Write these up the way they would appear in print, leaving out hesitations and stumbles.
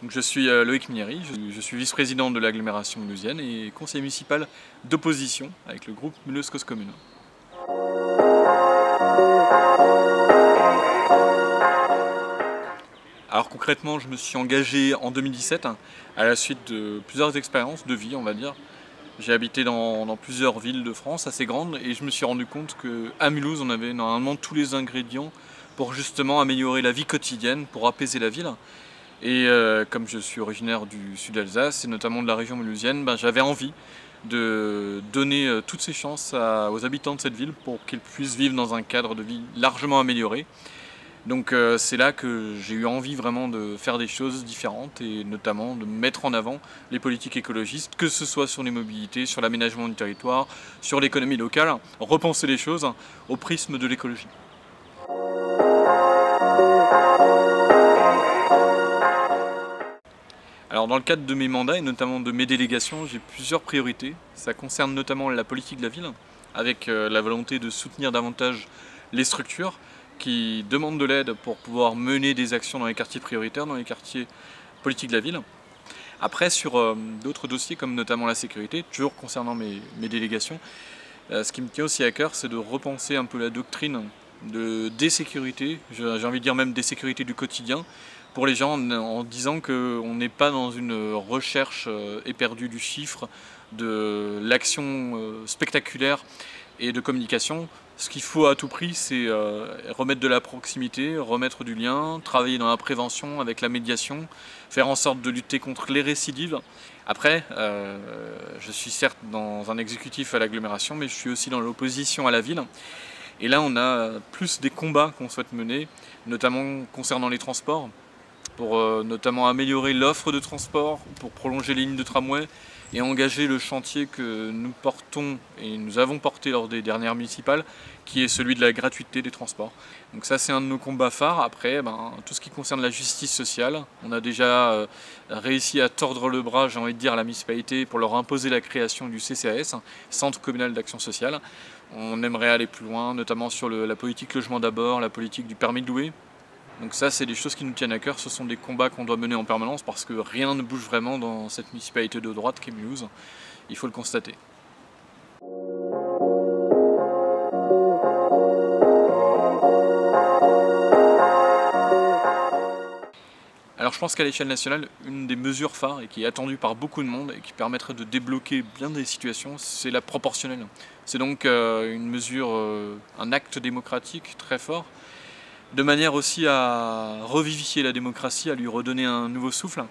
Donc, je suis Loïc Minieri, je suis vice-président de l'agglomération mulhousienne et conseiller municipal d'opposition avec le groupe Mulhouse Cause Commune. Alors concrètement, je me suis engagé en 2017 à la suite de plusieurs expériences de vie, on va dire. J'ai habité dans plusieurs villes de France assez grandes et je me suis rendu compte qu'à Mulhouse, on avait normalement tous les ingrédients pour justement améliorer la vie quotidienne, pour apaiser la ville. Et comme je suis originaire du sud d'Alsace et notamment de la région mulhousienne, j'avais envie de donner toutes ces chances aux habitants de cette ville pour qu'ils puissent vivre dans un cadre de vie largement amélioré. Donc c'est là que j'ai eu envie vraiment de faire des choses différentes et notamment de mettre en avant les politiques écologistes, que ce soit sur les mobilités, sur l'aménagement du territoire, sur l'économie locale, repenser les choses au prisme de l'écologie. Alors dans le cadre de mes mandats et notamment de mes délégations, j'ai plusieurs priorités. Ça concerne notamment la politique de la ville, avec la volonté de soutenir davantage les structures qui demandent de l'aide pour pouvoir mener des actions dans les quartiers prioritaires, dans les quartiers politiques de la ville. Après, sur d'autres dossiers comme notamment la sécurité, toujours concernant mes délégations, ce qui me tient aussi à cœur, c'est de repenser un peu la doctrine des sécurités, j'ai envie de dire même des sécurités du quotidien, pour les gens en disant qu'on n'est pas dans une recherche éperdue du chiffre, de l'action spectaculaire et de communication. Ce qu'il faut à tout prix, c'est remettre de la proximité, remettre du lien, travailler dans la prévention avec la médiation, faire en sorte de lutter contre les récidives. Après, je suis certes dans un exécutif à l'agglomération, mais je suis aussi dans l'opposition à la ville. Et là, on a plus des combats qu'on souhaite mener, notamment concernant les transports, pour notamment améliorer l'offre de transport, pour prolonger les lignes de tramway et engager le chantier que nous portons et nous avons porté lors des dernières municipales, qui est celui de la gratuité des transports. Donc ça, c'est un de nos combats phares. Après, tout ce qui concerne la justice sociale, on a déjà réussi à tordre le bras, j'ai envie de dire, à la municipalité pour leur imposer la création du CCAS, Centre communal d'action sociale. On aimerait aller plus loin, notamment sur la politique logement d'abord, la politique du permis de louer. Donc ça, c'est des choses qui nous tiennent à cœur, ce sont des combats qu'on doit mener en permanence parce que rien ne bouge vraiment dans cette municipalité de droite qu'est Mulhouse, il faut le constater. Alors je pense qu'à l'échelle nationale, une des mesures phares et qui est attendue par beaucoup de monde et qui permettrait de débloquer bien des situations, c'est la proportionnelle. C'est donc une mesure, un acte démocratique très fort, de manière aussi à revivifier la démocratie, à lui redonner un nouveau souffle.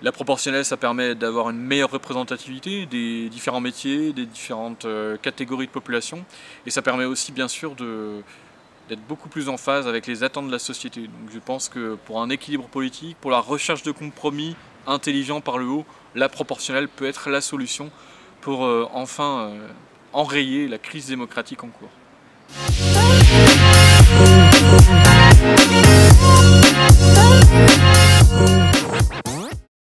La proportionnelle, ça permet d'avoir une meilleure représentativité des différents métiers, des différentes catégories de population, et ça permet aussi bien sûr d'être beaucoup plus en phase avec les attentes de la société. Donc je pense que pour un équilibre politique, pour la recherche de compromis intelligents par le haut, la proportionnelle peut être la solution pour enfin enrayer la crise démocratique en cours. We'll be right back.